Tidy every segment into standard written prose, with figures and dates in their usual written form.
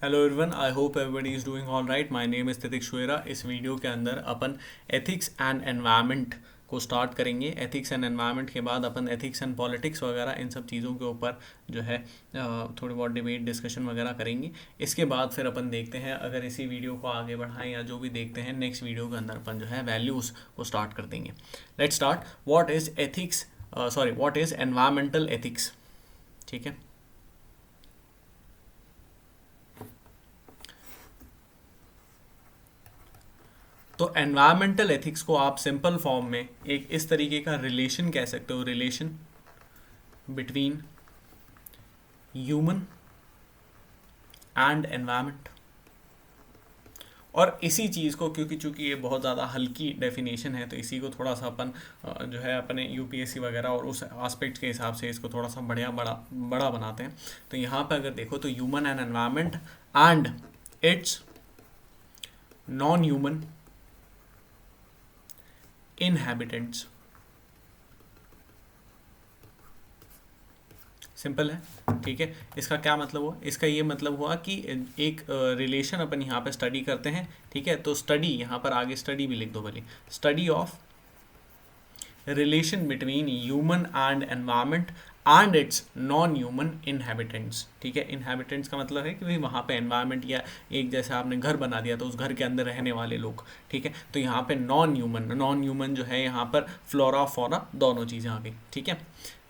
Hello everyone, I hope everybody is doing all right. My name is Titik Shuera. इस वीडियो के अंदर अपन एथिक्स एंड एनवायरनमेंट को स्टार्ट करेंगे। एथिक्स एंड एनवायरनमेंट के बाद अपन एथिक्स एंड पॉलिटिक्स वगैरह इन सब चीज़ों के ऊपर जो है थोड़ी बहुत डिबेट डिस्कशन वगैरह करेंगे। इसके बाद फिर अपन देखते हैं, अगर इसी वीडियो को आगे बढ़ाएं या जो भी देखते हैं, नेक्स्ट वीडियो के अंदर अपन जो है वैल्यूज़ को स्टार्ट कर देंगे। Let's start. What is ethics, what is environmental ethics. ठीक है, तो एनवायरमेंटल एथिक्स को आप सिंपल फॉर्म में एक इस तरीके का रिलेशन कह सकते हो, relation between human and environment. और इसी चीज़ को, क्योंकि चूंकि ये बहुत ज़्यादा हल्की डेफिनेशन है, तो इसी को थोड़ा सा अपन जो है अपने यूपीएससी वगैरह और उस एस्पेक्ट के हिसाब से इसको थोड़ा सा बढ़िया बड़ा बनाते हैं। तो यहाँ पे अगर देखो तो human and environment and its non human inhabitants. Simple है, ठीक है। इसका क्या मतलब हुआ? इसका ये मतलब हुआ कि एक रिलेशन अपन यहाँ पे स्टडी करते हैं, ठीक है। तो स्टडी, यहाँ पर आगे स्टडी भी लिख दो भले, study of relation between human and environment and its non human inhabitants. ठीक है, इनहैबिटेंट्स का मतलब है कि भाई वहाँ पे एनवायरमेंट या एक जैसे आपने घर बना दिया तो उस घर के अंदर रहने वाले लोग, ठीक है। तो यहाँ पे नॉन ह्यूमन जो है, यहाँ पर फ्लोरा फौरा दोनों चीज़ें आ गई, ठीक है।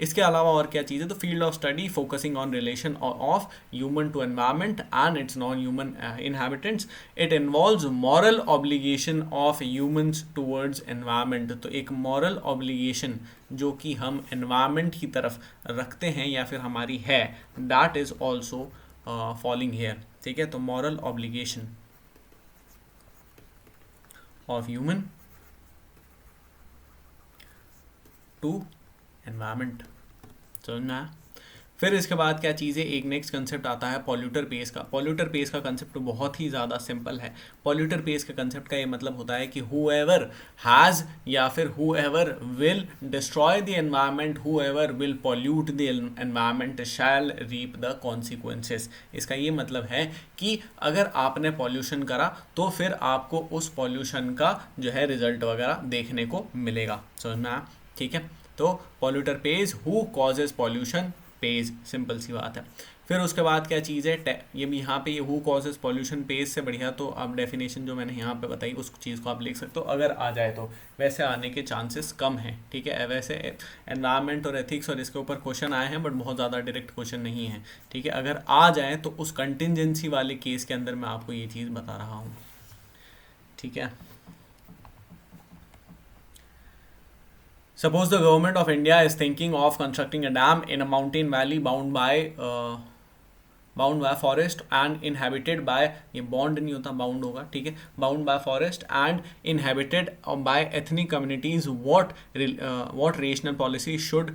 इसके अलावा और क्या चीज़ है? तो field of study focusing on relation of human to environment and its non human inhabitants. It involves moral obligation of humans towards environment. तो एक मॉरल ऑब्लिगेशन जो कि हम एनवायरमेंट की तरफ रखते हैं या फिर हमारी है, that is also falling here, ठीक है। तो moral obligation of human to environment, समझ में आया? फिर इसके बाद क्या चीज़ है, एक नेक्स्ट कंसेप्ट आता है पॉल्यूटर पेस का। पॉल्यूटर पेस का कंसेप्ट बहुत ही ज़्यादा सिंपल है। पॉल्यूटर पेस के कंसेप्ट का ये मतलब होता है कि whoever हैज़ या फिर whoever will destroy the environment, whoever will pollute the environment shall reap the consequences। इसका ये मतलब है कि अगर आपने पॉल्यूशन करा तो फिर आपको उस पॉल्यूशन का जो है रिजल्ट वगैरह देखने को मिलेगा, समझ में आया? ठीक है, तो polluter pays, who causes pollution pays, simple सी बात है। फिर उसके बाद क्या चीज़ है, ये भी यहाँ पे ये हु कॉजेज पॉल्यूशन पेज से बढ़िया तो आप डेफिनेशन जो मैंने यहाँ पे बताई उस चीज़ को आप लिख सकते हो, अगर आ जाए तो। वैसे आने के चांसेस कम हैं, ठीक है। वैसे एनवायरनमेंट और एथिक्स और इसके ऊपर क्वेश्चन आए हैं, बट बहुत ज़्यादा डायरेक्ट क्वेश्चन नहीं है, ठीक है। अगर आ जाए तो उस कंटिजेंसी वाले केस के अंदर मैं आपको ये चीज़ बता रहा हूँ, ठीक है। Suppose the government of India is thinking of constructing a dam in a mountain valley bound by forest and inhabited by, ये bond नहीं होता, bound होगा, ठीक है, bound by forest and inhabited by ethnic communities. What rational policy should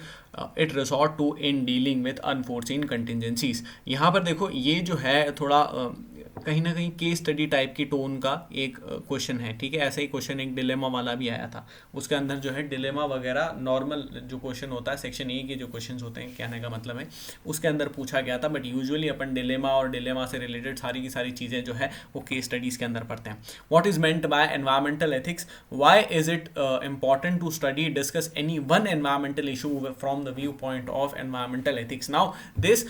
it resort to in dealing with unforeseen contingencies? यहाँ पर देखो ये जो है थोड़ा कहीं ना कहीं केस स्टडी टाइप की टोन का एक क्वेश्चन है, ठीक है। ऐसा ही क्वेश्चन एक डिलेमा वाला भी आया था, उसके अंदर जो है डिलेमा वगैरह नॉर्मल जो क्वेश्चन होता है सेक्शन ए के जो क्वेश्चन होते हैं, कहने का मतलब है उसके अंदर पूछा गया था। बट यूजुअली अपन डिलेमा और डिलेमा से रिलेटेड सारी की सारी चीज़ें जो है वो केस स्टडीज़ के अंदर पढ़ते हैं। What is meant by environmental ethics? Why is it important to study discuss any one environmental issue from the view point of environmental ethics? Now this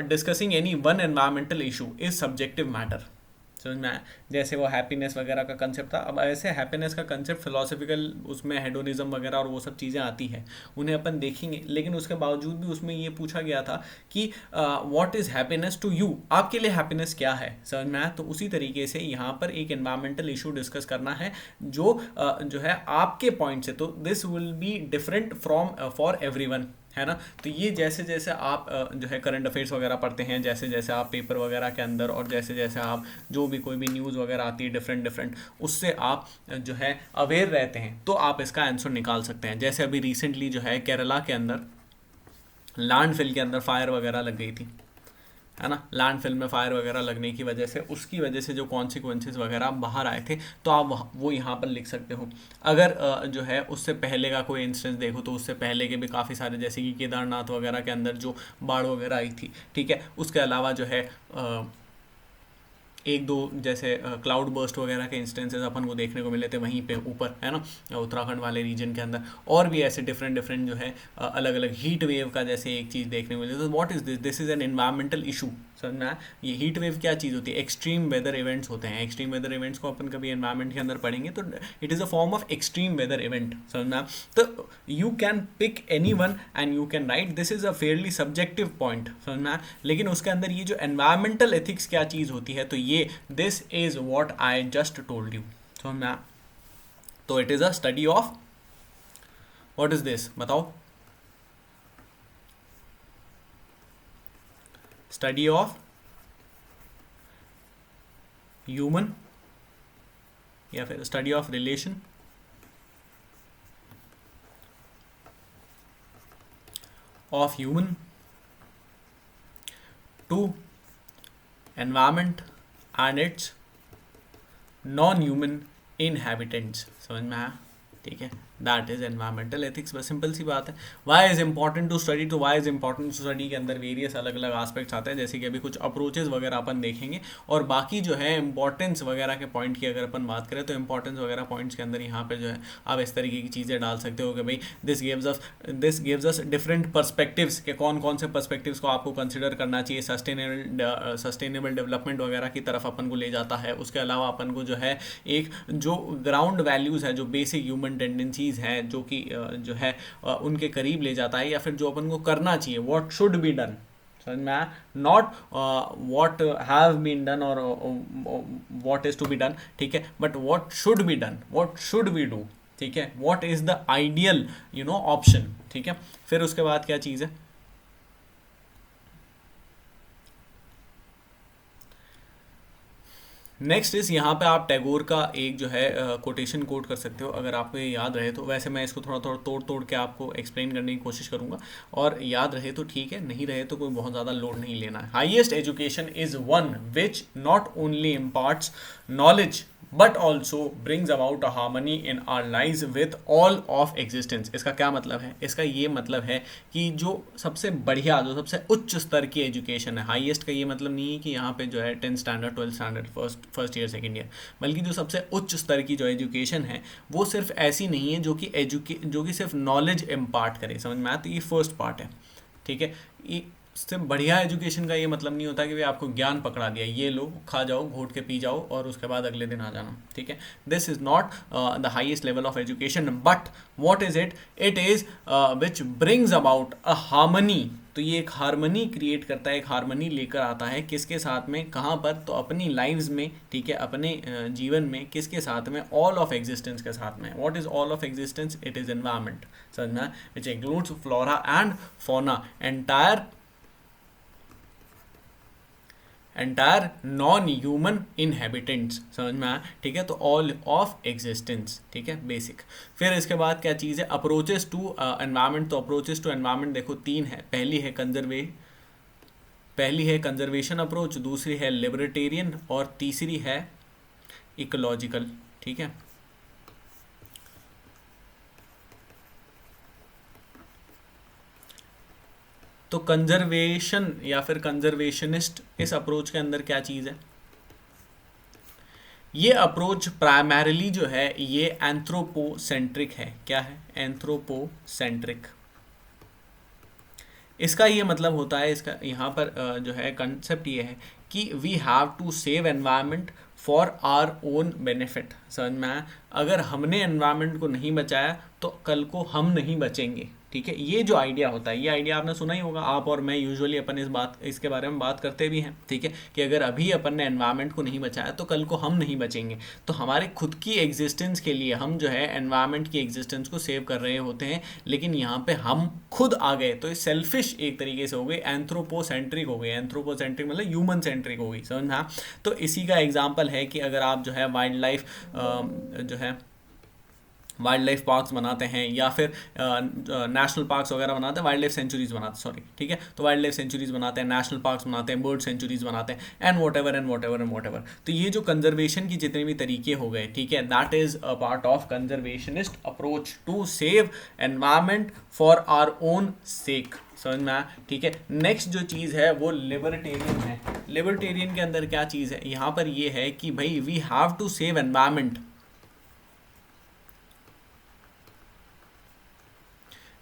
discussing any one environmental issue is subjective matter, समझ में आया? जैसे वो happiness वगैरह का concept था, अब ऐसे हैप्पीनेस का कंसेप्ट फिलोसफिकल उसमें हेडोनिज्म वगैरह और वो सब चीज़ें आती है, उन्हें अपन देखेंगे। लेकिन उसके बावजूद भी उसमें ये पूछा गया था कि what is happiness to you, आपके लिए हैप्पीनेस क्या है, समझ में आया? तो उसी तरीके से यहाँ पर एक एनवायरमेंटल इशू डिस्कस करना है जो है आपके पॉइंट से, तो this will be different from for everyone, है ना। तो ये जैसे जैसे आप जो है करंट अफेयर्स वगैरह पढ़ते हैं, जैसे जैसे आप पेपर वगैरह के अंदर और जैसे जैसे आप जो भी कोई भी न्यूज़ वगैरह आती है डिफरेंट उससे आप जो है अवेयर रहते हैं, तो आप इसका आंसर निकाल सकते हैं। जैसे अभी रिसेंटली जो है केरला के अंदर लैंडफिल के अंदर फायर वगैरह लग गई थी, है ना। लैंडफिल में फायर वगैरह लगने की वजह से, उसकी वजह से जो कॉन्सिक्वेंसेस वगैरह बाहर आए थे, तो आप वो यहाँ पर लिख सकते हो। अगर जो है उससे पहले का कोई इंस्टेंस देखो तो उससे पहले के भी काफ़ी सारे, जैसे कि केदारनाथ वगैरह के अंदर जो बाढ़ वगैरह आई थी, ठीक है। उसके अलावा जो है एक दो जैसे क्लाउड बर्स्ट वगैरह के इंस्टेंसेस अपन को देखने को मिले थे वहीं पे ऊपर, है ना, उत्तराखंड वाले रीजन के अंदर। और भी ऐसे डिफरेंट डिफरेंट जो है अलग अलग हीट वेव का जैसे एक चीज़ देखने को मिली। तो what is this, this is an environmental issue. समझना है, ये हीट वेव क्या चीज़ होती है, एक्सट्रीम वेदर इवेंट्स होते हैं। एक्सट्रीम वेदर इवेंट्स को अपन कभी एनवायरमेंट के अंदर पढ़ेंगे तो it is a form of extreme weather event. समझना, तो you can pick any one and you can write, this is a fairly subjective point. समझना, लेकिन उसके अंदर ये जो एनवायरमेंटल एथिक्स क्या चीज़ होती है, तो ये this is what I just told you. समझना, तो it is a study of, what is this बताओ, स्टडी ऑफ ह्यूमन या फिर study of relation of human to environment and its non human inhabitants. समझ में आया, ठीक है, दैट इज एनवायरमेंटल एथिक्स। बस सिंपल सी बात है। Why is important to study, तो why is important to study के अंदर वेरियस अलग अलग आस्पेक्ट्स आते हैं, जैसे कि अभी कुछ अप्रोचेस वगैरह अपन देखेंगे, और बाकी जो है इंपॉर्टेंस वगैरह के पॉइंट की अगर अपन बात करें तो इंपॉर्टेंस वगैरह पॉइंट्स के अंदर यहाँ पे जो है आप इस तरीके की चीज़ें डाल सकते हो कि भाई this gives us different perspectives के कौन कौन से पर्सपेक्टिव्स को आपको कंसिडर करना चाहिए। सस्टेनेबल डेवलपमेंट वगैरह की तरफ अपन को ले जाता है। उसके अलावा अपन को जो है एक जो ग्राउंड वैल्यूज़ है, जो बेसिक ह्यूमन टेंडेंसीज हैं, जो कि जो है उनके करीब ले जाता है, या फिर जो अपन को करना चाहिए, व्हाट शुड बी डन। समझ में, not what have been done or what is to be done, ठीक है, but what should be done, what should we do, ठीक है, what is the ideal option, ठीक है। फिर उसके बाद क्या चीज़ है, नेक्स्ट इस यहाँ पे आप टैगोर का एक जो है कोटेशन कोट कर सकते हो, अगर आपको ये याद रहे तो। वैसे मैं इसको थोड़ा थोड़ा तोड़ तोड़ के आपको एक्सप्लेन करने की कोशिश करूँगा, और याद रहे तो ठीक है, नहीं रहे तो कोई बहुत ज़्यादा लोड नहीं लेना है। Highest education is one which not only imparts knowledge but also brings about a harmony in our lives with all of existence. इसका क्या मतलब है, इसका ये मतलब है कि जो सबसे बढ़िया, जो सबसे उच्च स्तर की एजुकेशन है, हाईएस्ट का ये मतलब नहीं है कि यहाँ पे जो है 10th standard 12th standard first year second year, बल्कि जो सबसे उच्च स्तर की जो एजुकेशन है वो सिर्फ ऐसी नहीं है जो कि सिर्फ नॉलेज इम्पार्ट करे। समझ में आया, तो ये फर्स्ट पार्ट है, ठीक है। ये इससे बढ़िया एजुकेशन का ये मतलब नहीं होता कि वे आपको ज्ञान पकड़ा दिया, ये लो खा जाओ, घोट के पी जाओ और उसके बाद अगले दिन आ जाना, ठीक है। This is not the highest level of education, but what is it, it is which brings about a harmony. तो ये एक हार्मनी क्रिएट करता है, एक हार्मनी लेकर आता है, किसके साथ में, कहाँ पर, तो अपनी लाइव्स में, ठीक है, अपने जीवन में, किसके साथ में, ऑल ऑफ एग्जिस्टेंस के साथ में। What is all of existence, it is environment. समझना, which includes flora and fauna, entire non human inhabitants. समझ में आया, ठीक है, तो ऑल ऑफ एग्जिस्टेंस, ठीक है, बेसिक। फिर इसके बाद क्या चीज़ है, अप्रोचेस टू एनवायरमेंट। तो अप्रोचेस टू एनवायरमेंट देखो तीन है, पहली है कंजर्वेशन अप्रोच, दूसरी है लिबर्टेरियन और तीसरी है इकोलॉजिकल, ठीक है। तो कंजर्वेशन या फिर कंजर्वेशनिस्ट, इस अप्रोच के अंदर क्या चीज़ है, ये अप्रोच प्राइमरीली जो है ये एंथ्रोपोसेंट्रिक है। क्या है, एंथ्रोपोसेंट्रिक। इसका ये मतलब होता है, इसका यहाँ पर जो है कंसेप्ट ये है कि we have to save environment for our own benefit. समझ में आया, अगर हमने एनवायरनमेंट को नहीं बचाया तो कल को हम नहीं बचेंगे, ठीक है। ये जो आइडिया होता है, ये आइडिया आपने सुना ही होगा, आप और मैं यूजुअली अपन इसके बारे में बात करते भी हैं, ठीक है, कि अगर अभी अपन ने एनवायरनमेंट को नहीं बचाया तो कल को हम नहीं बचेंगे। तो हमारे खुद की एग्जिस्टेंस के लिए हम जो है एनवायरनमेंट की एग्जिस्टेंस को सेव कर रहे होते हैं, लेकिन यहाँ पे हम खुद आ गए तो ये सेल्फिश एक तरीके से हो गई, एंथ्रोपोसेंट्रिक हो गई। एंथ्रोपोसेंट्रिक मतलब ह्यूमन सेंट्रिक हो गई, समझ में। हाँ, तो इसी का एग्जाम्पल है कि अगर आप जो है वाइल्ड लाइफ पार्क्स बनाते हैं या फिर नेशनल पार्क्स वगैरह बनाते हैं, वाइल्ड लाइफ सेंचुरीज बनाते हैं, सॉरी, ठीक है, तो वाइल्ड लाइफ सेंचुरीज बनाते हैं, नेशनल पार्क्स बनाते हैं, बर्ड सेंचुरीज बनाते हैं, एंड वॉट एवर। तो ये जो कंजर्वेशन की जितने भी तरीके हो गए, ठीक है, that is a part of conservationist approach to save environment for our own sake. समझ में आया, ठीक है। नेक्स्ट जो चीज़ है वो लिबर्टेरियन है। लिबर्टेरियन के अंदर क्या चीज़ है, यहाँ पर ये है कि भाई we have to save environment,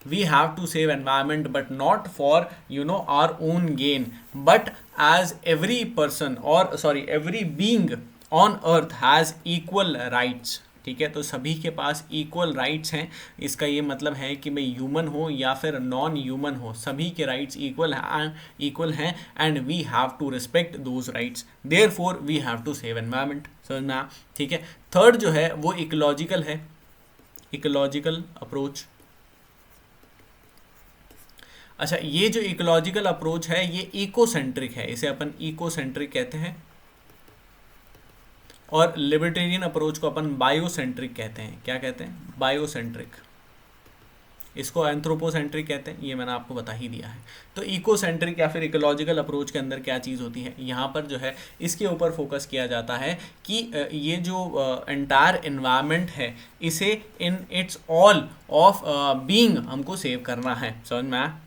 we have to save environment but not for our own gain, but as every person or sorry every being on earth has equal rights, ठीक है। तो सभी के पास इक्वल राइट्स हैं, इसका ये मतलब है कि भाई ह्यूमन हो या फिर नॉन ह्यूमन हो, सभी के राइट्स इक्वल हैं and we have to respect those rights, therefore we have to save environment, समझना, ठीक है। थर्ड जो है वो इकोलॉजिकल है, इकोलॉजिकल अप्रोच। अच्छा, ये जो इकोलॉजिकल अप्रोच है ये इकोसेंट्रिक है, इसे अपन इकोसेंट्रिक कहते हैं, और लिबर्टेरियन अप्रोच को अपन बायोसेंट्रिक कहते हैं। क्या कहते हैं? बायोसेंट्रिक। इसको एंथ्रोपोसेंट्रिक कहते हैं, ये मैंने आपको बता ही दिया है। तो इकोसेंट्रिक या फिर इकोलॉजिकल अप्रोच के अंदर क्या चीज़ होती है, यहाँ पर जो है इसके ऊपर फोकस किया जाता है कि ये जो एंटायर एनवायरनमेंट है इसे in its all of being हमको सेव करना है, समझ में आया।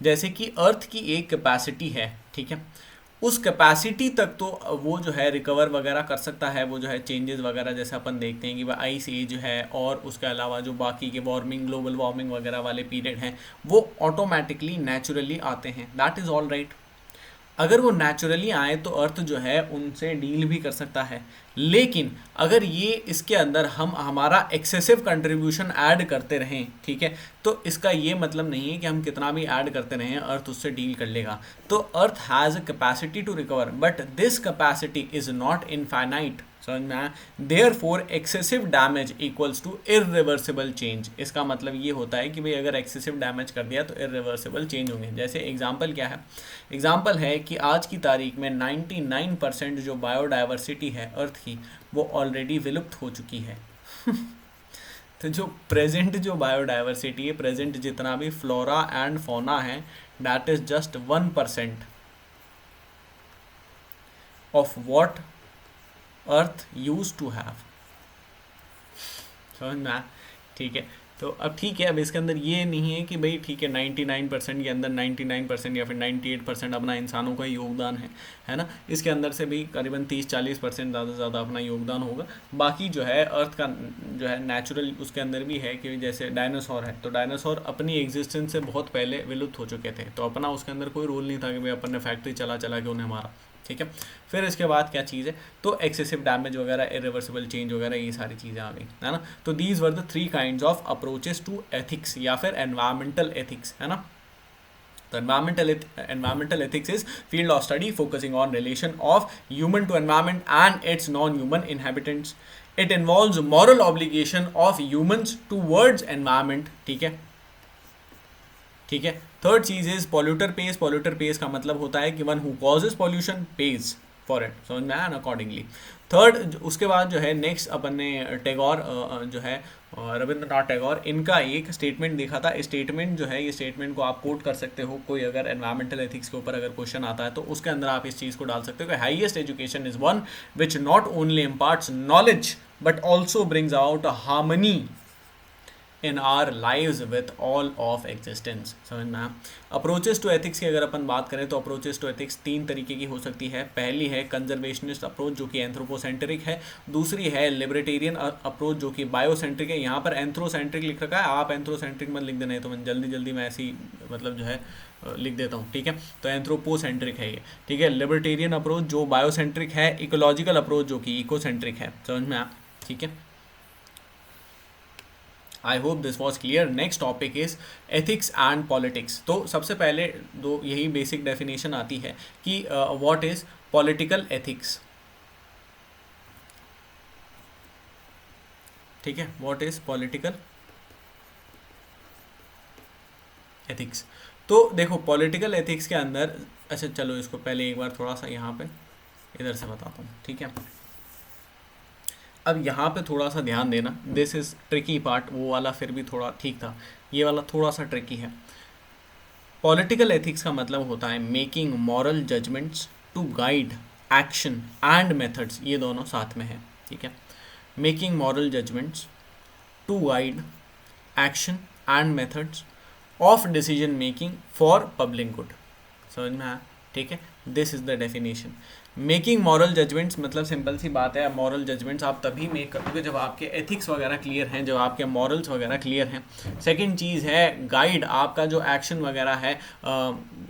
जैसे कि अर्थ की एक कैपेसिटी है, ठीक है, उस कैपेसिटी तक तो वो जो है रिकवर वगैरह कर सकता है, वो जो है चेंजेस वगैरह जैसे अपन देखते हैं कि वह आइस एज है और उसके अलावा जो बाकी के वार्मिंग, ग्लोबल वार्मिंग वगैरह वाले पीरियड हैं वो ऑटोमेटिकली नेचुरली आते हैं, दैट इज़ ऑल राइट। अगर वो नेचुरली आए तो अर्थ जो है उनसे डील भी कर सकता है, लेकिन अगर ये इसके अंदर हम हमारा एक्सेसिव कंट्रीब्यूशन ऐड करते रहें, ठीक है, तो इसका ये मतलब नहीं है कि हम कितना भी ऐड करते रहें अर्थ उससे डील कर लेगा। तो earth has a capacity to recover but this capacity is not infinite, समझ में आया। Therefore excessive damage equals to irreversible change. इसका मतलब ये होता है कि भाई अगर एक्सेसिव डैमेज कर दिया तो इररिवर्सिबल चेंज होंगे। जैसे एग्जांपल क्या है, एग्जांपल है कि आज की तारीख में 99% जो बायोडाइवर्सिटी है अर्थ की वो ऑलरेडी विलुप्त हो चुकी है। तो जो प्रेजेंट जो बायोडाइवर्सिटी है, प्रेजेंट जितना भी फ्लोरा एंड फौना है, that is just 1% of what earth use to have, समझ में आया, ठीक है। तो अब ठीक है, अब इसके अंदर ये नहीं है कि भाई ठीक है 99% के अंदर 99% या फिर 98% अपना इंसानों का योगदान है ना, इसके अंदर से भी करीबन 30-40% ज़्यादा से ज़्यादा अपना योगदान होगा। बाकी जो है अर्थ का जो है नेचुरल उसके अंदर भी है कि जैसे डायनासोर है, तो डायनासोर अपनी एग्जिस्टेंस से बहुत पहले विलुप्त हो चुके थे, तो अपना उसके अंदर कोई रोल नहीं था कि भाई अपन ने फैक्ट्री चला के उन्हें मारा, ठीक है। फिर इसके बाद क्या चीज़ है, तो एक्सेसिव डैमेज वगैरह, इरिवर्सिबल चेंज वगैरह, ये सारी चीज़ें आ गई, है ना। तो these were the 3 kinds of approaches to ethics या फिर एनवायरमेंटल एथिक्स, है ना। तो environmental ethics is field of study focusing on relation of human to environment and its non-human inhabitants. It involves moral obligation of humans towards environment, ठीक है, ठीक है। Third चीज is polluter page. Polluter page का मतलब होता है कि one who causes pollution page for it, समझ में आया, अकॉर्डिंगली। थर्ड, उसके बाद जो है नेक्स्ट अपन ने टैगोर जो है रविंद्रनाथ टैगोर, इनका एक स्टेटमेंट देखा था। स्टेटमेंट जो है, ये स्टेटमेंट को आप कोट कर सकते हो, कोई अगर एनवायरमेंटल एथिक्स के ऊपर अगर क्वेश्चन आता है तो उसके अंदर आप इस चीज़ को डाल सकते हो कि highest education is one which not only imparts knowledge but also brings out a harmony in our lives with all of existence, समझ में आया। अप्रोचेस टू एथिक्स की अगर अपन बात करें तो अप्रोचेस टू एथिक्स 3 तरीके की हो सकती है। पहली है कंजर्वेशनिस्ट अप्रोच जो कि एंथ्रोपोसेंट्रिक है, दूसरी है लिबर्टेरियन अप्रोच जो कि बायोसेंट्रिक है। यहाँ पर एंथ्रोसेंट्रिक लिख रखा है, आप एंथ्रोसेंट्रिक मत लिख देना है, तो मैं जल्दी मैं ऐसी मतलब जो है लिख देता हूँ, ठीक है। तो एंथ्रोपोसेंट्रिक है ये, ठीक है। लिबर्टेरियन अप्रोच जो बायोसेंट्रिक है, इकोलॉजिकल अप्रोच जो कि इकोसेंट्रिक है, समझ में आया, ठीक है। I hope this was clear. Next topic is ethics and politics. तो सबसे पहले दो यही बेसिक डेफिनेशन आती है कि व्हाट इज पॉलिटिकल एथिक्स, ठीक है, व्हाट इज पॉलिटिकल एथिक्स। तो देखो पॉलिटिकल एथिक्स के अंदर, अच्छा चलो इसको पहले एक बार थोड़ा सा यहाँ पे इधर से बताता हूँ, ठीक है। अब यहाँ पे थोड़ा सा ध्यान देना, दिस इज ट्रिकी पार्ट, वो वाला फिर भी थोड़ा ठीक था, ये वाला थोड़ा सा ट्रिकी है। पॉलिटिकल एथिक्स का मतलब होता है making moral judgments to guide action and methods, ये दोनों साथ में है, ठीक है। Making moral judgments to guide action and methods of decision making for public good, समझ में आया, ठीक है, this is the definition. Making moral judgments मतलब सिंपल सी बात है, मॉरल जजमेंट्स आप तभी मेक करोगे जब आपके एथिक्स वगैरह क्लियर हैं, जब आपके मॉरल्स वगैरह क्लियर हैं। सेकंड चीज़ है गाइड, आपका जो एक्शन वगैरह है,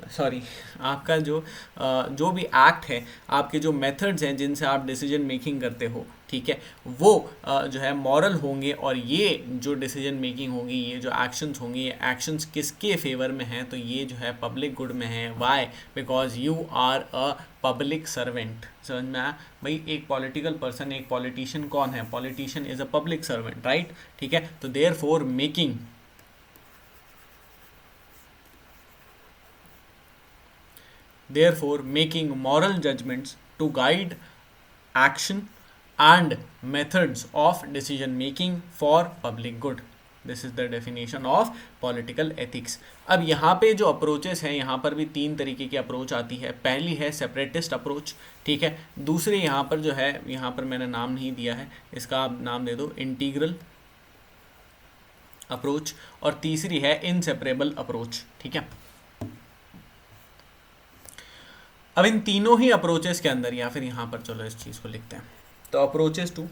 सॉरी आपका जो भी एक्ट है, आपके जो मेथड्स हैं जिनसे आप डिसीजन मेकिंग करते हो, ठीक है, वो जो है मॉरल होंगे। और ये जो डिसीजन मेकिंग होगी, ये जो एक्शंस होंगे, ये एक्शंस किसके फेवर में हैं, तो ये जो है पब्लिक गुड में है। Why? Because you are a public servant. समझ में आया भाई? एक पॉलिटिकल पर्सन, एक पॉलिटिशियन कौन है? Politician is a public servant, right? ठीक है, तो therefore making moral judgments to guide action and methods of decision making for public good. This is the definition of political ethics. अब यहाँ पे जो अप्रोचेस हैं, यहाँ पर भी 3 तरीके की अप्रोच आती है। पहली है सेपरेटिस्ट अप्रोच, ठीक है। दूसरी यहाँ पर जो है, यहाँ पर मैंने नाम नहीं दिया है, इसका आप नाम दे दो इंटीग्रल अप्रोच। और तीसरी है इनसेपरेबल अप्रोच, ठीक है। अब इन तीनों ही अप्रोचेस के अंदर, या फिर यहाँ पर चलो इस चीज़ को लिखते हैं, तो अप्रोचेस टू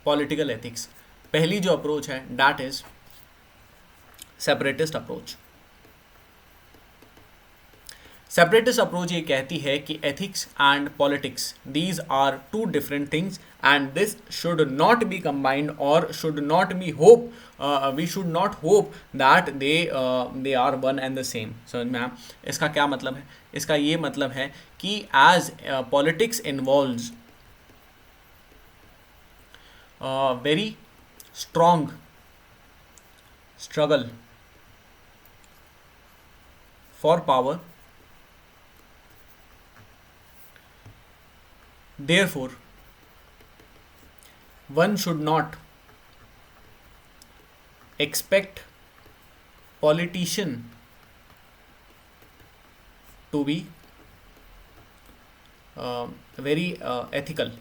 पॉलिटिकल एथिक्स, पहली जो अप्रोच है that is separatist approach. Separatist approach ये कहती है कि ethics and politics, these are two different things and this should not be combined or should not be hope, we should not hope that they are one and the same. समझ में? इसका क्या मतलब है? इसका ये मतलब है कि as politics involves very strong struggle for power, therefore one should not expect politician to be very ethical.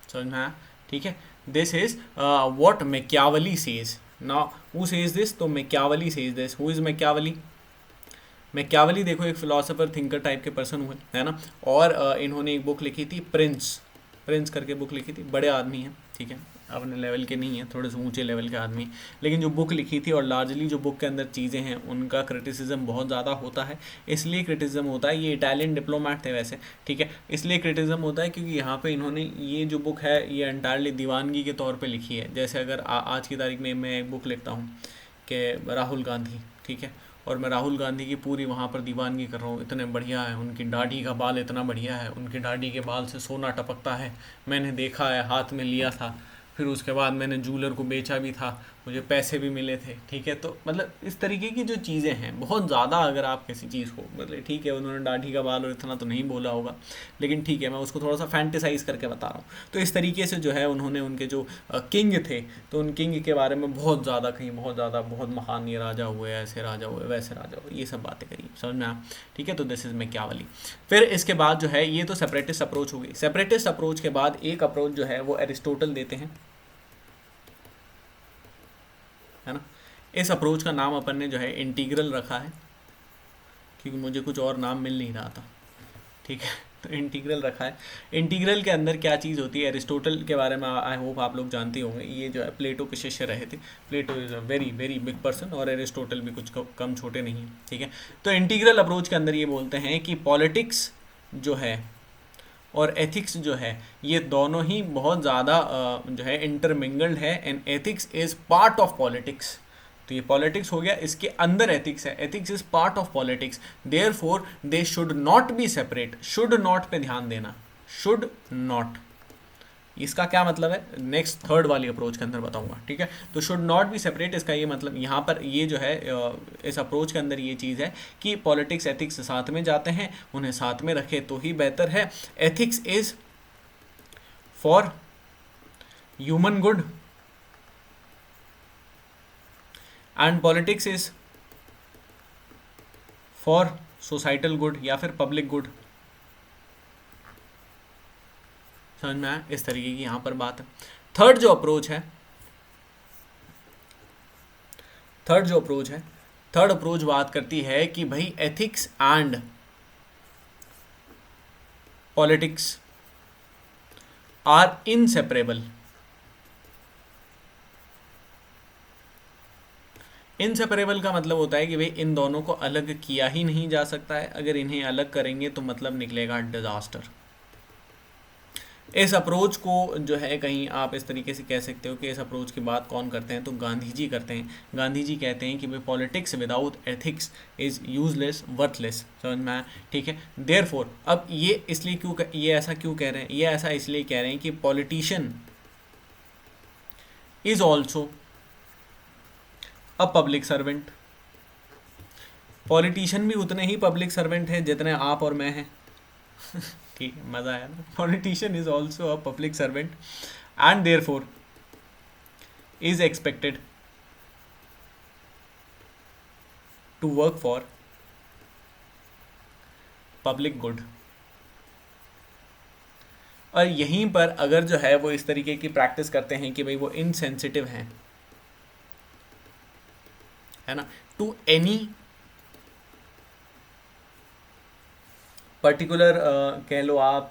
समझ में आया? ठीक है, this is what Machiavelli says. Now who says this? तो Machiavelli says this. Who is Machiavelli? Machiavelli देखो एक philosopher thinker type के person हुए, है ना। और इन्होंने एक बुक लिखी थी, प्रिंस करके बुक लिखी थी। बड़े आदमी हैं, ठीक है, अपने लेवल के नहीं हैं, थोड़े से ऊंचे लेवल के आदमी, लेकिन जो बुक लिखी थी और लार्जली जो बुक के अंदर चीज़ें हैं उनका क्रिटिसिज्म बहुत ज़्यादा होता है। इसलिए क्रिटिसिज्म होता है, ये इटालियन डिप्लोमेट थे वैसे, ठीक है, इसलिए क्रिटिसिज्म होता है क्योंकि यहाँ पे इन्होंने ये जो बुक है ये एंटायरली दीवानगी के तौर पर लिखी है। जैसे अगर आज की तारीख में मैं एक बुक लिखता हूँ कि राहुल गांधी, ठीक है, और मैं राहुल गांधी की पूरी वहाँ पर दीवानगी कर रहा हूँ, इतने बढ़िया है, उनकी दाढ़ी का बाल इतना बढ़िया है, उनकी दाढ़ी के बाल से सोना टपकता है, मैंने देखा है, हाथ में लिया था, फिर उसके बाद मैंने जूलर को बेचा भी था, मुझे पैसे भी मिले थे, ठीक है। तो मतलब इस तरीके की जो चीज़ें हैं बहुत ज़्यादा, अगर आप किसी चीज़ को मतलब, ठीक है, उन्होंने दाढ़ी का बाल और इतना तो नहीं बोला होगा, लेकिन ठीक है, मैं उसको थोड़ा सा फैंटेसाइज करके बता रहा हूँ। तो इस तरीके से जो है उन्होंने उनके जो किंग थे, तो उन किंग के बारे में बहुत ज़्यादा कहीं, बहुत ज़्यादा, बहुत महान ये राजा हुए, ऐसे राजा हुए, वैसे राजा हुए, ये सब बातें करी। समझ में आप? ठीक है, तो दिस इज मैकियावेली। फिर इसके बाद जो है ये तो सेपरेटिस्ट अप्रोच हो गई। सेपरेटिस्ट अप्रोच के बाद एक अप्रोच जो है वो एरिस्टोटल देते हैं, है ना। इस अप्रोच का नाम अपन ने जो है इंटीग्रल रखा है, क्योंकि मुझे कुछ और नाम मिल नहीं रहा था, ठीक है, तो इंटीग्रल रखा है। इंटीग्रल के अंदर क्या चीज़ होती है, एरिस्टोटल के बारे में आई होप आप लोग जानते होंगे। ये जो है प्लेटो के शिष्य रहे थे। Plato is a very very big person और एरिस्टोटल भी कुछ कम छोटे नहीं है, ठीक है। तो इंटीग्रल अप्रोच के अंदर ये बोलते हैं कि पॉलिटिक्स जो है और एथिक्स जो है ये दोनों ही बहुत ज़्यादा जो है इंटरमिंगल्ड है, and ethics is part of politics. तो ये पॉलिटिक्स हो गया, इसके अंदर एथिक्स है, ethics is part of politics, therefore they should not B separate. Should not पे ध्यान देना, शुड नॉट, इसका क्या मतलब है नेक्स्ट थर्ड वाली अप्रोच के अंदर बताऊंगा, ठीक है। तो शुड नॉट बी सेपरेट, इसका ये मतलब यहाँ पर ये जो है इस अप्रोच के अंदर ये चीज़ है कि पॉलिटिक्स एथिक्स साथ में जाते हैं, उन्हें साथ में रखे तो ही बेहतर है। Ethics is for human good and politics is for societal good या फिर पब्लिक गुड। समझ में आया? इस तरीके की यहाँ पर बात है। थर्ड जो अप्रोच है थर्ड अप्रोच बात करती है कि भाई ethics and politics are inseparable. Inseparable का मतलब होता है कि भाई इन दोनों को अलग किया ही नहीं जा सकता है, अगर इन्हें अलग करेंगे तो मतलब निकलेगा डिजास्टर। इस अप्रोच को जो है कहीं आप इस तरीके से कह सकते हो कि इस अप्रोच की बात कौन करते हैं, तो गांधी जी करते हैं। गांधी जी कहते हैं कि भाई politics without ethics is useless worthless, समझ में आया, ठीक है। देयरफॉर अब ये इसलिए ये ऐसा क्यों कह रहे हैं, ये ऐसा इसलिए कह रहे हैं कि politician is also a public servant. Politician भी उतने ही पब्लिक सर्वेंट हैं जितने आप और मैं हैं। ठीक है, मज़ा आया ना। Politician is also a public servant and therefore is expected to work for public good. और यहीं पर अगर जो है वो इस तरीके की प्रैक्टिस करते हैं कि भाई वो इनसेंसिटिव हैं, है ना, टू एनी पर्टिकुलर कह लो आप,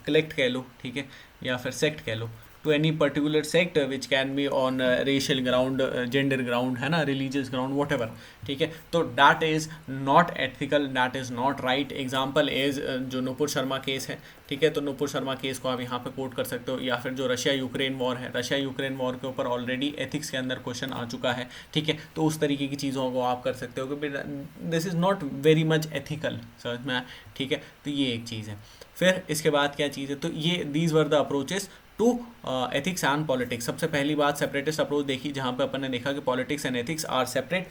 कलेक्ट कह लो, ठीक है, या फिर सेक्ट कह लो, to any particular sect which can be on racial ground, gender ground, है ना, रिलीजियस ग्राउंड, वॉट एवर, ठीक है, तो that is not ethical, that is not right. Example is जो नुपुर शर्मा केस है, ठीक है, तो नुपुर शर्मा केस को आप यहाँ पे कोट कर सकते हो, या फिर जो रशिया यूक्रेन वॉर है, रशिया यूक्रेन वॉर के ऊपर ऑलरेडी एथिक्स के अंदर क्वेश्चन आ चुका है, ठीक है, तो उस तरीके की चीज़ों को आप कर सकते हो कि this is not very much ethical, समझ में आया, ठीक है, तो ये एक चीज़ है। फिर इसके बाद क्या चीज़ है, तो ये these were the approaches to ethics and politics. सबसे पहली बात सेपरेटिस्ट अप्रोच देखी, जहाँ पे अपन ने देखा कि politics and ethics are separate,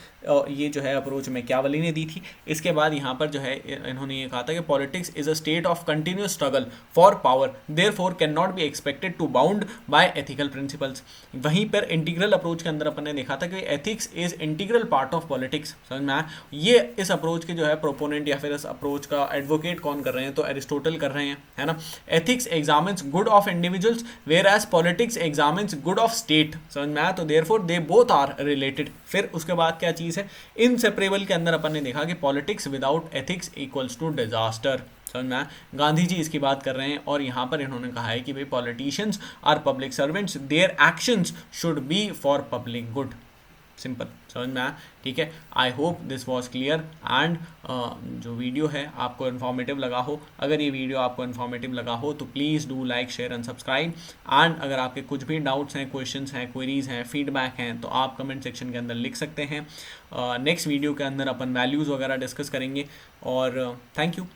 ये जो है अप्रोच में क्यावली ने दी थी। इसके बाद यहाँ पर जो है इन्होंने ये कहा था कि politics is a state of continuous struggle for power, therefore can not be expected to bound by ethical principles. वहीं पर इंटीग्रल अप्रोच के अंदर अपन ने देखा था कि ethics is integral part of politics, समझ में आया। ये इस अप्रोच के जो है प्रोपोनेंट या फिर इस अप्रोच का एडवोकेट कौन कर रहे हैं, तो एरिस्टोटल कर रहे हैं, है ना। Ethics examines good of individuals whereas politics examines good of state, समझ में आया, तो therefore they both are related। फिर उसके बाद क्या चीज़ है, इनसेपरेबल के अंदर अपन ने देखा कि politics without ethics equals to disaster, समझ में आया। गांधी जी इसकी बात कर रहे हैं और यहाँ पर इन्होंने कहा है कि भाई politicians are public servants, their actions should be for public good, simple, समझ में आया, ठीक है। I hope this was clear and जो वीडियो है आपको इन्फॉर्मेटिव लगा हो। अगर ये वीडियो आपको इन्फॉर्मेटिव लगा हो तो please do like, share and subscribe. And अगर आपके कुछ भी डाउट्स हैं, क्वेश्चंस हैं, क्वेरीज हैं, फीडबैक हैं, तो आप कमेंट सेक्शन के अंदर लिख सकते हैं। नेक्स्ट वीडियो के अंदर अपन वैल्यूज़ वगैरह डिस्कस करेंगे और थैंक यू।